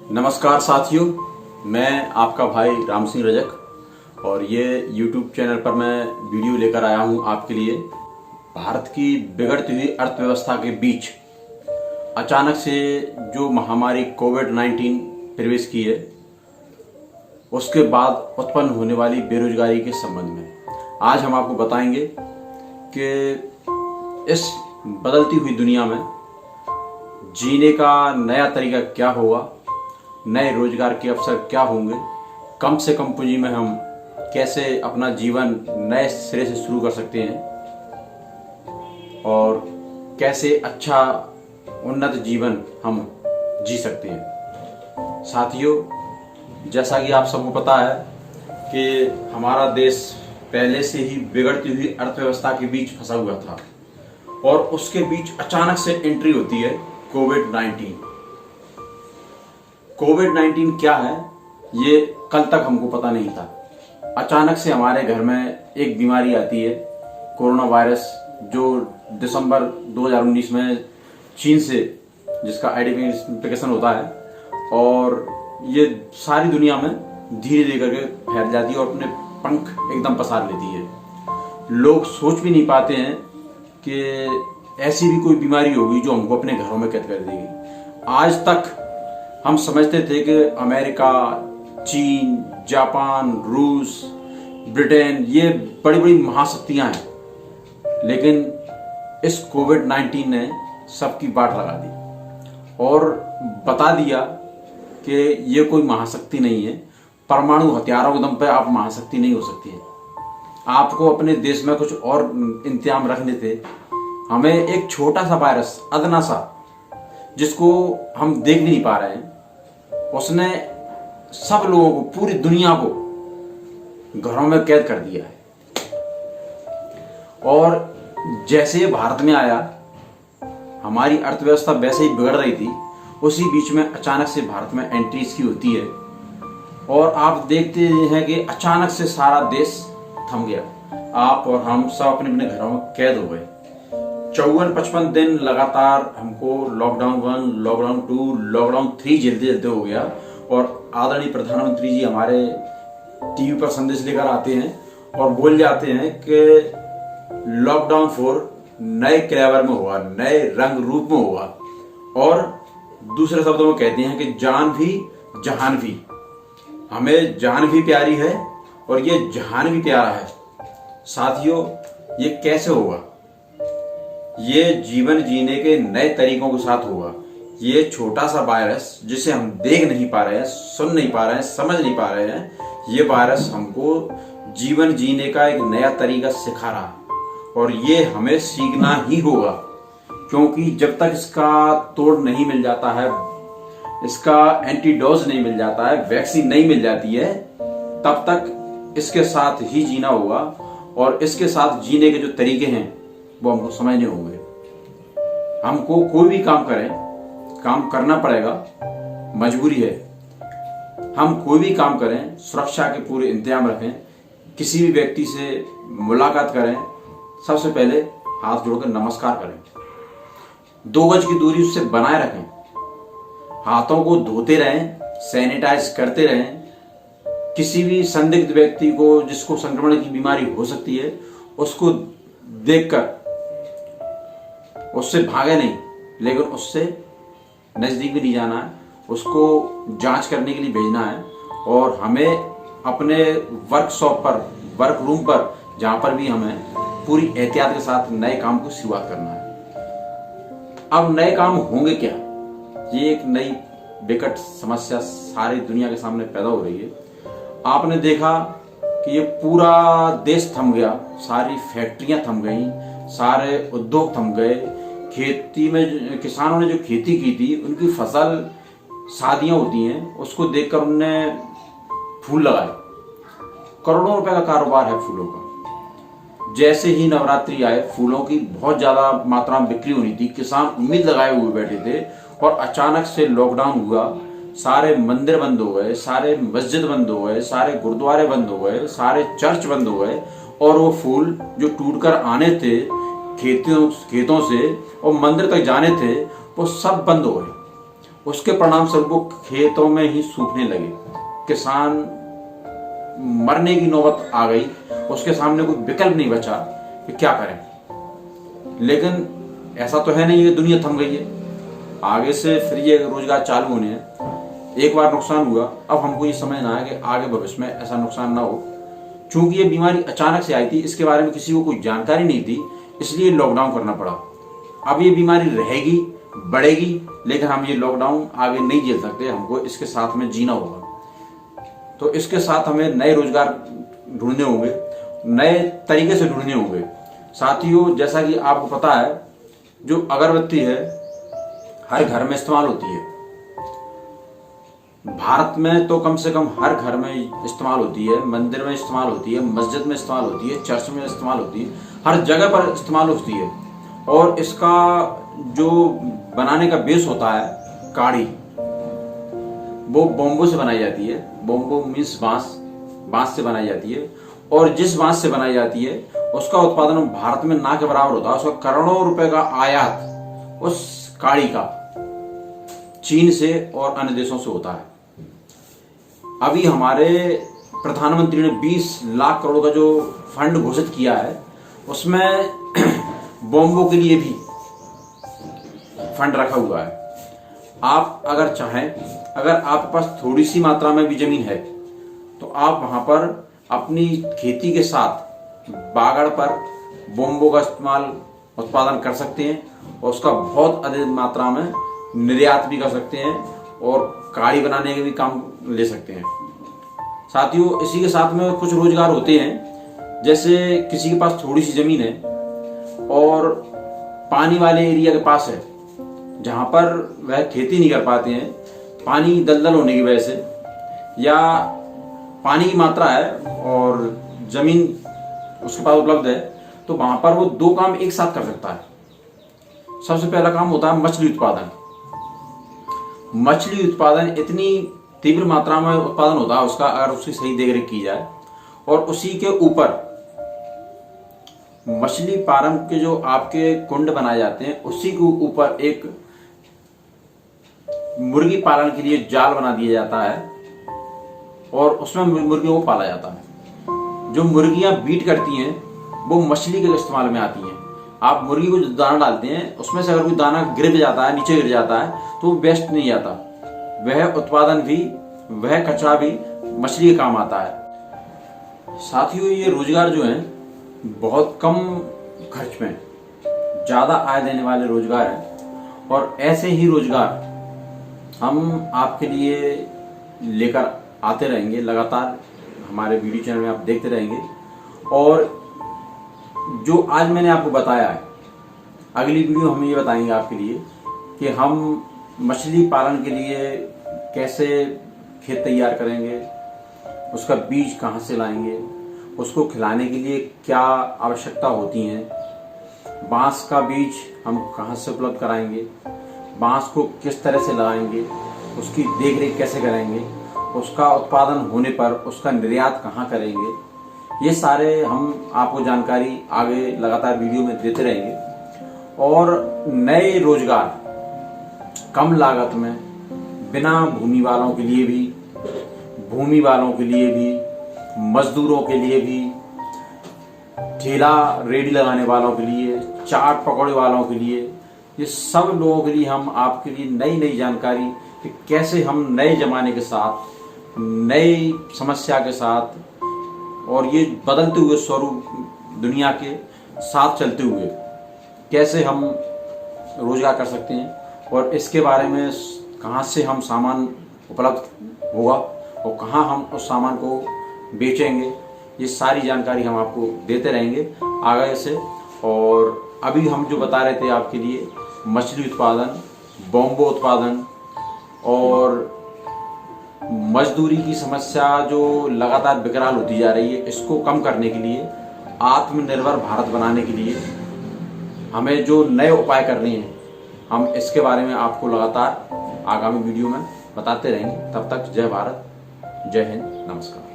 नमस्कार साथियों, मैं आपका भाई राम सिंह रजक और ये YouTube चैनल पर मैं वीडियो लेकर आया हूँ आपके लिए। भारत की बिगड़ती हुई अर्थव्यवस्था के बीच अचानक से जो महामारी कोविड-19 प्रवेश की है, उसके बाद उत्पन्न होने वाली बेरोजगारी के संबंध में आज हम आपको बताएंगे कि इस बदलती हुई दुनिया में जीने का नया तरीका क्या होगा, नए रोजगार के अवसर क्या होंगे, कम से कम पूंजी में हम कैसे अपना जीवन नए सिरे से शुरू कर सकते हैं और कैसे अच्छा उन्नत जीवन हम जी सकते हैं। साथियों, जैसा कि आप सबको पता है कि हमारा देश पहले से ही बिगड़ती हुई अर्थव्यवस्था के बीच फंसा हुआ था और उसके बीच अचानक से एंट्री होती है कोविड-19। कोविड-19 क्या है, ये कल तक हमको पता नहीं था। अचानक से हमारे घर में एक बीमारी आती है, कोरोना वायरस, जो दिसंबर 2019 में चीन से जिसका आइडेंटिफिकेशन होता है और ये सारी दुनिया में धीरे धीरे करके फैल जाती है और अपने पंख एकदम पसार लेती है। लोग सोच भी नहीं पाते हैं कि ऐसी भी कोई बीमारी होगी जो हमको अपने घरों में कैद कर देगी। आज तक हम समझते थे कि अमेरिका, चीन, जापान, रूस, ब्रिटेन ये बड़ी बड़ी महाशक्तियां हैं, लेकिन इस कोविड-19 ने सबकी बाट लगा दी और बता दिया कि ये कोई महाशक्ति नहीं है। परमाणु हथियारों के दम पे आप महाशक्ति नहीं हो सकती है। आपको अपने देश में कुछ और इंतजाम रखने थे। हमें एक छोटा सा वायरस, अदना सा, जिसको हम देख भी नहीं पा रहे हैं, उसने सब लोगों को, पूरी दुनिया को घरों में कैद कर दिया है। और जैसे ये भारत में आया, हमारी अर्थव्यवस्था वैसे ही बिगड़ रही थी, उसी बीच में अचानक से भारत में एंट्री इसकी होती है और आप देखते हैं कि अचानक से सारा देश थम गया। आप और हम सब अपने अपने घरों में कैद हो गए। 54-55 दिन लगातार हमको लॉकडाउन 1, लॉकडाउन 2, लॉकडाउन 3 झेलते झेलते हो गया और आदरणीय प्रधानमंत्री जी हमारे टीवी पर संदेश लेकर आते हैं और बोल जाते हैं कि लॉकडाउन 4 नए क्लेवर में होगा, नए रंग रूप में होगा और दूसरे शब्दों में कहते हैं कि जान भी जहान भी। हमें जान भी प्यारी है और ये जहान भी प्यारा है। साथियों, ये कैसे होगा? ये जीवन जीने के नए तरीकों के साथ होगा। ये छोटा सा वायरस जिसे हम देख नहीं पा रहे हैं, सुन नहीं पा रहे हैं, समझ नहीं पा रहे हैं, ये वायरस हमको जीवन जीने का एक नया तरीका सिखा रहा है और ये हमें सीखना ही होगा, क्योंकि जब तक इसका तोड़ नहीं मिल जाता है, इसका एंटीडोज नहीं मिल जाता है, वैक्सीन नहीं मिल जाती है, तब तक इसके साथ ही जीना होगा और इसके साथ जीने के जो तरीके हैं वो हमको समझने होंगे। हमको कोई भी काम करें, काम करना पड़ेगा, मजबूरी है। हम कोई भी काम करें, सुरक्षा के पूरे इंतजाम रखें। किसी भी व्यक्ति से मुलाकात करें, सबसे पहले हाथ जोड़कर नमस्कार करें। 2 गज की दूरी उससे बनाए रखें। हाथों को धोते रहें, सैनिटाइज करते रहें। किसी भी संदिग्ध व्यक्ति को जिसको संक्रमण की बीमारी हो सकती है, उसको देखकर उससे भागे नहीं, लेकिन उससे नजदीक भी नहीं जाना है, उसको जांच करने के लिए भेजना है और हमें अपने वर्कशॉप पर, वर्क रूम पर, जहां पर भी हमें पूरी एहतियात के साथ नए काम को शुरुआत करना है। अब नए काम होंगे क्या? ये एक नई विकट समस्या सारी दुनिया के सामने पैदा हो रही है। आपने देखा कि ये पूरा देश थम गया, सारी फैक्ट्रियां थम गई, सारे उद्योग थम गए। खेती में किसानों ने जो खेती की थी, उनकी फसल, शादियां होती हैं, उसको देखकर उनने फूल लगाए। करोड़ों रुपए का कारोबार है फूलों का। जैसे ही नवरात्रि आए, फूलों की बहुत ज्यादा मात्रा में बिक्री होनी थी, किसान उम्मीद लगाए हुए बैठे थे और अचानक से लॉकडाउन हुआ। सारे मंदिर बंद हो गए, सारे मस्जिद बंद हो गए, सारे गुरुद्वारे बंद हो गए, सारे चर्च बंद हो गए और वो फूल जो टूटकर आने थे खेतों से और मंदिर तक जाने थे, वो सब बंद हो गए। उसके परिणाम स्वरूप वो खेतों में ही सूखने लगे। किसान मरने की नौबत आ गई, उसके सामने कोई विकल्प नहीं बचा कि क्या करें। लेकिन ऐसा तो है नहीं कि दुनिया थम गई है, आगे से फिर ये रोजगार चालू होने हैं। एक बार नुकसान हुआ, अब हमको ये समझना है कि आगे भविष्य में ऐसा नुकसान ना हो। चूंकि ये बीमारी अचानक से आई थी, इसके बारे में किसी को कोई जानकारी नहीं थी, इसलिए लॉकडाउन करना पड़ा। अब ये बीमारी रहेगी, बढ़ेगी, लेकिन हम ये लॉकडाउन आगे नहीं झेल सकते, हमको इसके साथ में जीना होगा। तो इसके साथ हमें नए रोजगार ढूंढने होंगे, नए तरीके से ढूंढने होंगे। साथियों, जैसा कि आपको पता है, जो अगरबत्ती है हर घर में इस्तेमाल होती है। भारत में तो कम से कम हर घर में इस्तेमाल होती है, मंदिर में इस्तेमाल होती है, मस्जिद में इस्तेमाल होती है, चर्च में इस्तेमाल होती है, हर जगह पर इस्तेमाल होती है। और इसका जो बनाने का बेस होता है, काड़ी, वो बोम्बो से बनाई जाती है। बोम्बो मीन्स बांस से बनाई जाती है। और जिस बांस से बनाई जाती है उसका उत्पादन भारत में ना के बराबर होता है। उसका करोड़ों रुपए का आयात उस काड़ी का चीन से और अन्य देशों से होता है। अभी हमारे प्रधानमंत्री ने 20 लाख करोड़ का जो फंड घोषित किया है, उसमें बोम्बो के लिए भी फंड रखा हुआ है। आप अगर चाहें, अगर आपके पास थोड़ी सी मात्रा में भी जमीन है, तो आप वहां पर अपनी खेती के साथ बागड़ पर बोम्बो का उत्पादन कर सकते हैं और उसका बहुत अधिक मात्रा में निर्यात भी कर सकते हैं और काड़ी बनाने के भी काम ले सकते हैं। साथियों, इसी के साथ में कुछ रोजगार होते हैं। जैसे किसी के पास थोड़ी सी जमीन है और पानी वाले एरिया के पास है, जहां पर वह खेती नहीं कर पाते हैं, पानी दलदल होने की वजह से, या पानी की मात्रा है और जमीन उसके पास उपलब्ध है, तो वहां पर वो दो काम एक साथ कर सकता है। सबसे पहला काम होता है मछली उत्पादन। मछली उत्पादन इतनी तीव्र मात्रा में उत्पादन होता है उसका, अगर उसकी सही देखरेख की जाए। और उसी के ऊपर मछली फार्म के जो आपके कुंड बनाए जाते हैं, उसी के ऊपर एक मुर्गी पालन के लिए जाल बना दिया जाता है और उसमें मुर्गियों को पाला जाता है। जो मुर्गियां बीट करती हैं वो मछली के इस्तेमाल में आती हैं। आप मुर्गी को जो दाना डालते हैं, उसमें से अगर कोई दाना गिर जाता है, नीचे गिर जाता है, तो वो वेस्ट नहीं जाता। वह उत्पादन भी, वह कचरा भी मछली के काम आता है। साथियों, ये रोजगार जो है बहुत कम खर्च में ज्यादा आय देने वाले रोजगार हैं और ऐसे ही रोजगार हम आपके लिए लेकर आते रहेंगे। लगातार हमारे वीडियो चैनल में आप देखते रहेंगे। और जो आज मैंने आपको बताया है, अगली वीडियो हम ये बताएंगे आपके लिए कि हम मछली पालन के लिए कैसे खेत तैयार करेंगे, उसका बीज कहाँ से लाएंगे, उसको खिलाने के लिए क्या आवश्यकता होती है, बांस का बीज हम कहाँ से उपलब्ध कराएंगे, बांस को किस तरह से लगाएंगे, उसकी देखरेख कैसे करेंगे, उसका उत्पादन होने पर उसका निर्यात कहाँ करेंगे, ये सारे हम आपको जानकारी आगे लगातार वीडियो में देते रहेंगे। और नए रोजगार कम लागत में, बिना भूमि वालों के लिए भी, भूमि वालों के लिए भी, मजदूरों के लिए भी, ठेला रेडी लगाने वालों के लिए, चाट पकौड़े वालों के लिए, ये सब लोगों के लिए हम आपके लिए नई नई जानकारी कि कैसे हम नए जमाने के साथ, नई समस्या के साथ और ये बदलते हुए स्वरूप दुनिया के साथ चलते हुए कैसे हम रोजगार कर सकते हैं और इसके बारे में कहाँ से हम सामान उपलब्ध होगा और कहाँ हम उस सामान को बेचेंगे, ये सारी जानकारी हम आपको देते रहेंगे आगे से। और अभी हम जो बता रहे थे आपके लिए, मछली उत्पादन, बोम्बो उत्पादन और मजदूरी की समस्या जो लगातार बेकरार होती जा रही है, इसको कम करने के लिए, आत्मनिर्भर भारत बनाने के लिए हमें जो नए उपाय करने हैं, हम इसके बारे में आपको लगातार आगामी वीडियो में बताते रहेंगे। तब तक जय भारत, जय हिंद, नमस्कार।